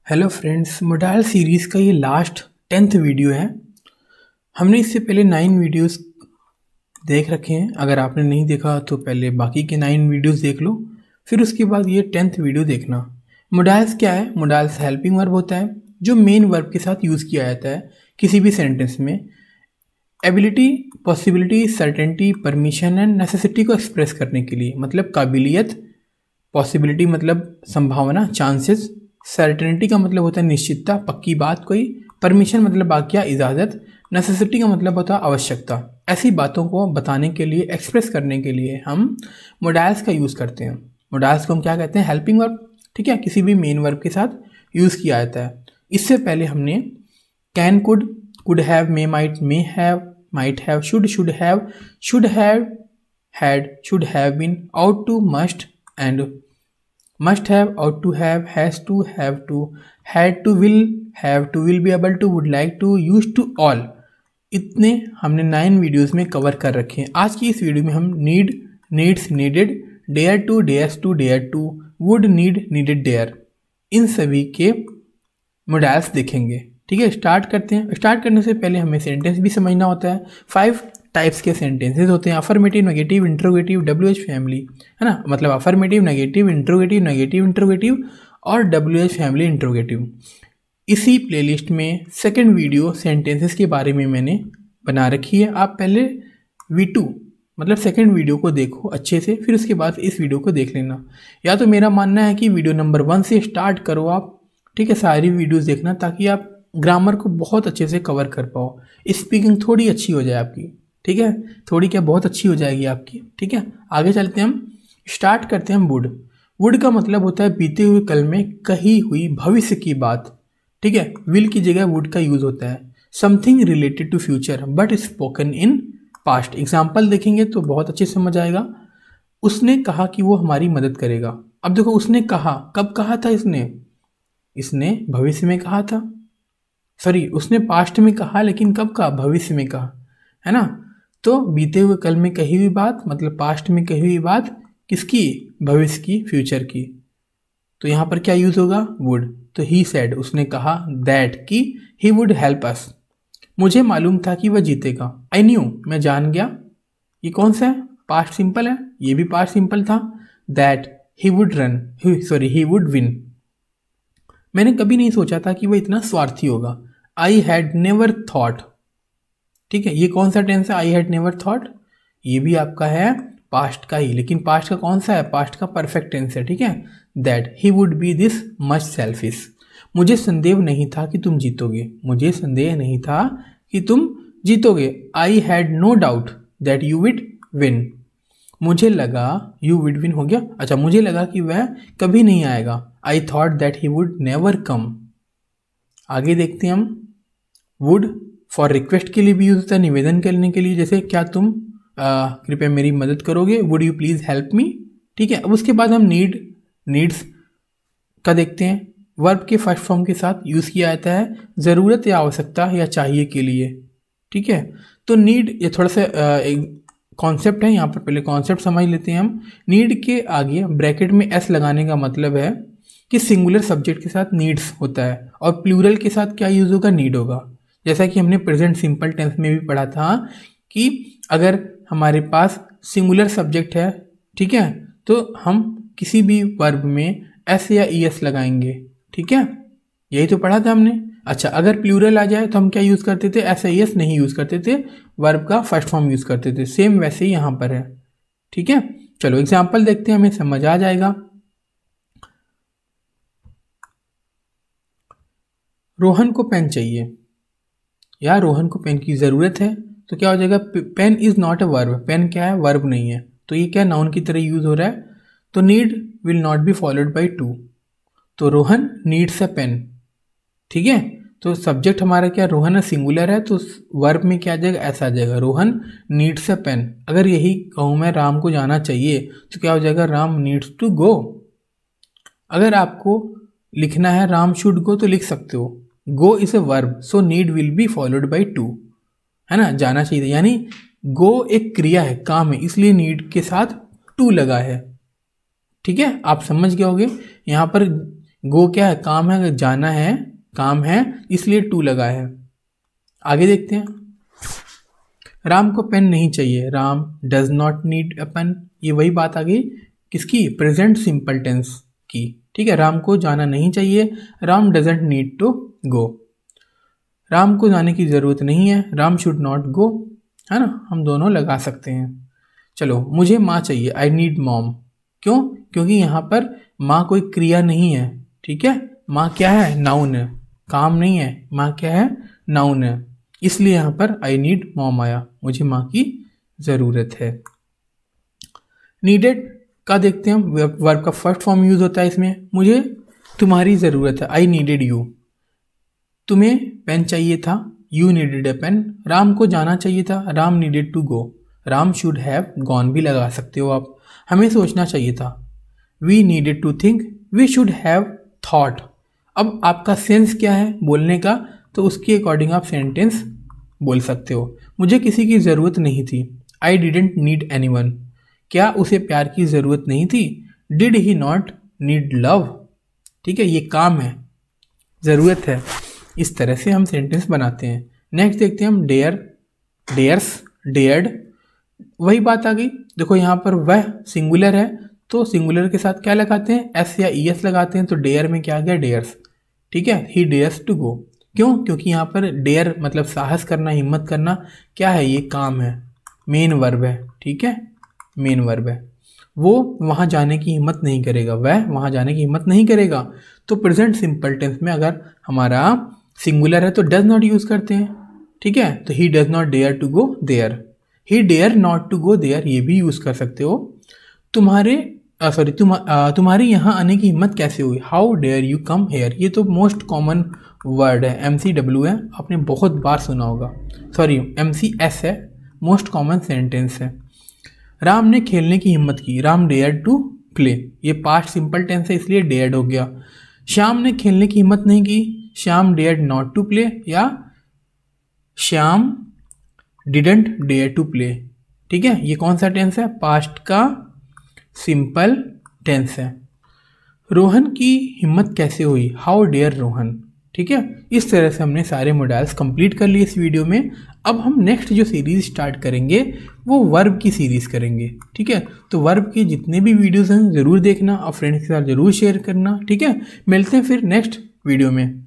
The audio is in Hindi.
हेलो फ्रेंड्स, मोडाल सीरीज़ का ये लास्ट 10th वीडियो है। हमने इससे पहले 9 वीडियोस देख रखे हैं। अगर आपने नहीं देखा तो पहले बाकी के 9 वीडियोस देख लो, फिर उसके बाद ये 10th वीडियो देखना। मोडाल्स क्या है? मोडाल्स हेल्पिंग वर्ब होता है जो मेन वर्ब के साथ यूज़ किया जाता है किसी भी सेंटेंस में। Ability, possibility, certainty, permission and necessity को एक्सप्रेस करने के लिए। मतलब काबिलियत, पॉसिबिलिटी मतलब संभावना, चांसेस, सर्टेनिटी का मतलब होता है निश्चितता, पक्की बात कोई, परमिशन मतलब आज्ञा, इजाज़त, नेसेसिटी का मतलब होता है आवश्यकता। ऐसी बातों को बताने के लिए, एक्सप्रेस करने के लिए हम मोडाल्स का यूज़ करते हैं। मोडाल्स को हम क्या कहते हैं? Helping verb. ठीक है, किसी भी मेन वर्ब के साथ यूज़ किया जाता है। इससे पहले हमने can, could have, may have, might have, should have, should have, had, should have been, ought to, must and must have, ought to have, has to, had to, will be able to, would like to, used to, all। इतने हमने 9 वीडियोस में कवर कर रखे हैं। आज की इस वीडियो में हम need, needs, needed, dare to, dare to, would, needed, dare, इन सभी के मोडाल्स देखेंगे। ठीक है, स्टार्ट करते हैं। स्टार्ट करने से पहले हमें सेंटेंस भी समझना होता है। 5 टाइप्स के सेंटेंसेस होते हैं: affirmative, negative, interrogative, WH family, है ना। मतलब अफर्मेटिव, नेगेटिव, इंट्रोगेटिव और WH फैमिली इंट्रोगेटिव। इसी प्लेलिस्ट में सेकंड वीडियो सेंटेंसेस के बारे में मैंने बना रखी है। आप पहले V2 मतलब सेकंड वीडियो को देखो अच्छे से, फिर उसके बाद इस वीडियो को देख लेना। या तो मेरा मानना है कि वीडियो नंबर 1 से स्टार्ट करो आप। ठीक है, सारी वीडियोस देखना ताकि आप ग्रामर को बहुत अच्छे से कवर कर पाओ, स्पीकिंग थोड़ी अच्छी हो जाए आपकी। ठीक है, थोड़ी क्या, बहुत अच्छी हो जाएगी आपकी। ठीक है, आगे चलते हैं। हम स्टार्ट करते हैं। वुड का मतलब होता है बीते हुए कल में कही हुई भविष्य की बात। ठीक है, विल की जगह वुड का यूज होता है। Something related to future but spoken in past. Example देखेंगे तो बहुत अच्छे समझ आएगा। उसने कहा कि वो हमारी मदद करेगा। अब देखो, उसने कहा, कब कहा था? इसने भविष्य में कहा था। सॉरी, उसने पास्ट में कहा, लेकिन कब कहा? भविष्य में कहा, है ना। तो बीते हुए कल में कही हुई बात मतलब पास्ट में कही हुई बात किसकी? भविष्य की, फ्यूचर की। तो यहां पर क्या यूज होगा? वुड। तो ही सेड, उसने कहा, दैट की ही वुड हेल्प अस। मुझे मालूम था कि वह जीतेगा। आई न्यू, मैं जान गया। ये कौन सा है? पास्ट सिंपल है, ये भी पास्ट सिंपल था। That he would win. मैंने कभी नहीं सोचा था कि वह इतना स्वार्थी होगा। I had never thought. ठीक है, ये कौन सा टेंस है? I had never thought. ये भी आपका है पास्ट का ही, लेकिन पास्ट का कौन सा है? पास्ट का परफेक्ट टेंस है। ठीक है, that he would be this much selfish. मुझे संदेह नहीं था कि तुम जीतोगे। मुझे संदेह नहीं था कि तुम जीतोगे। I had no doubt that you would win. मुझे लगा, यू विड विन हो गया। अच्छा, मुझे लगा कि वह कभी नहीं आएगा। I thought that he would never come. आगे देखते हैं हम। वुड फॉर रिक्वेस्ट के लिए भी यूज होता है, निवेदन करने के लिए। जैसे, क्या तुम कृपया मेरी मदद करोगे? Would you please help me. ठीक है, अब उसके बाद हम नीड्स का देखते हैं। वर्ब के फर्स्ट फॉर्म के साथ यूज किया जाता है जरूरत या आवश्यकता या चाहिए के लिए। ठीक है, तो नीड ये थोड़ा सा कॉन्सेप्ट है, यहाँ पर पहले कॉन्सेप्ट समझ लेते हैं हम। नीड के आगे ब्रैकेट में एस लगाने का मतलब है कि सिंगुलर सब्जेक्ट के साथ नीड्स होता है और प्लूरल के साथ क्या यूज होगा? नीड होगा। जैसा कि हमने प्रेजेंट सिंपल टेंस में भी पढ़ा था कि अगर हमारे पास सिंगुलर सब्जेक्ट है, ठीक है, तो हम किसी भी वर्ब में एस या ईएस लगाएंगे। ठीक है, यही तो पढ़ा था हमने। अच्छा, अगर प्लूरल आ जाए तो हम क्या यूज करते थे? एस या ईएस नहीं यूज करते थे, वर्ब का फर्स्ट फॉर्म यूज करते थे। सेम वैसे ही यहां पर है। ठीक है, चलो एग्जाम्पल देखते हैं, हमें समझ आ जाएगा। रोहन को पेन चाहिए या रोहन को पेन की जरूरत है, तो क्या हो जाएगा? Pen is not a verb. Pen क्या है? वर्ब नहीं है, तो ये क्या नाउन की तरह यूज हो रहा है। तो need will not be followed by to. तो रोहन नीड्स अ पेन। ठीक है, तो सब्जेक्ट हमारा क्या? रोहन सिंगुलर है, तो वर्ब में क्या आ जाएगा? ऐसा आ जाएगा, रोहन नीड्स अ पेन। अगर यही कहूं मैं, राम को जाना चाहिए, तो क्या हो जाएगा? Ram needs to go. अगर आपको लिखना है राम शुड गो, तो लिख सकते हो। Go is a verb, so need will be followed by to, है ना। जाना चाहिए, यानी गो एक क्रिया है, काम है, इसलिए नीड के साथ टू लगा है। ठीक है, आप समझ गए होगे। यहां पर गो क्या है, काम है, जाना है, काम है, इसलिए टू लगा है। आगे देखते हैं। राम को पेन नहीं चाहिए, Ram does not need a pen. ये वही बात आ गई किसकी, प्रेजेंट सिंपल टेंस की। ठीक है, राम को जाना नहीं चाहिए, Ram doesn't need to go. Ram को जाने की ज़रूरत नहीं है, राम शुड नॉट गो, है ना, हम दोनों लगा सकते हैं। चलो, मुझे माँ चाहिए, आई नीड मॉम। क्यों, क्योंकि यहाँ पर माँ कोई क्रिया नहीं है। ठीक है, माँ क्या है, नाउन है, काम नहीं है, माँ क्या है, नाउन है, इसलिए यहाँ पर आई नीड मॉम आया, मुझे माँ की ज़रूरत है। नीडेड का देखते हैं, वर्ब का फर्स्ट फॉर्म यूज होता है इसमें। मुझे तुम्हारी ज़रूरत है, आई नीडेड यू। तुम्हें पेन चाहिए था, you needed a pen. Ram को जाना चाहिए था, Ram needed to go. Ram should have gone भी लगा सकते हो आप। हमें सोचना चाहिए था, we needed to think, we should have thought. अब आपका सेंस क्या है बोलने का, तो उसके अकॉर्डिंग आप सेंटेंस बोल सकते हो। मुझे किसी की ज़रूरत नहीं थी, आई डिडेंट नीड एनीवन। क्या उसे प्यार की ज़रूरत नहीं थी, did he not need love. ठीक है, ये काम है, ज़रूरत है। इस तरह से हम सेंटेंस बनाते हैं। नेक्स्ट देखते हैं हम डेयर, डेयर्स, डेयर्ड। वही बात आ गई, देखो यहाँ पर वह सिंगुलर है तो सिंगुलर के साथ क्या लगाते हैं, एस या ई एस लगाते हैं, तो डेयर में क्या आ गया, डेयर्स। ठीक है, ही डेयर्स टू गो। क्यों, क्योंकि यहाँ पर डेयर मतलब साहस करना, हिम्मत करना, क्या है, ये काम है, मेन वर्ब है। ठीक है, मेन वर्ब है। वो वहाँ जाने की हिम्मत नहीं करेगा, वह वहाँ जाने की हिम्मत नहीं करेगा। तो प्रेजेंट सिंपल टेंस में अगर हमारा सिंगुलर है तो डज नॉट यूज करते हैं। ठीक है, तो he does not dare to go there, he dare not to go there, ये भी यूज कर सकते हो। तुम्हारी यहाँ आने की हिम्मत कैसे हुई, how dare you come here. ये तो मोस्ट कॉमन वर्ड है, MCW है, आपने बहुत बार सुना होगा, सॉरी MCS है, मोस्ट कॉमन सेंटेंस है। राम ने खेलने की हिम्मत की, राम डेयर टू प्ले, ये पास्ट सिंपल टेंस है इसलिए डेयर्ड हो गया। श्याम ने खेलने की हिम्मत नहीं की, Shyam dared not to play, या Shyam didn't dare to play. ठीक है, ये कौन सा टेंस है, पास्ट का सिंपल टेंस है। रोहन की हिम्मत कैसे हुई, हाउ डेयर रोहन। ठीक है, इस तरह से हमने सारे मॉडल्स कंप्लीट कर लिए इस वीडियो में। अब हम नेक्स्ट जो सीरीज स्टार्ट करेंगे वो वर्ब की सीरीज करेंगे। ठीक है, तो वर्ब के जितने भी वीडियोस हैं ज़रूर देखना और फ्रेंड्स के साथ ज़रूर शेयर करना। ठीक है, मिलते हैं फिर नेक्स्ट वीडियो में।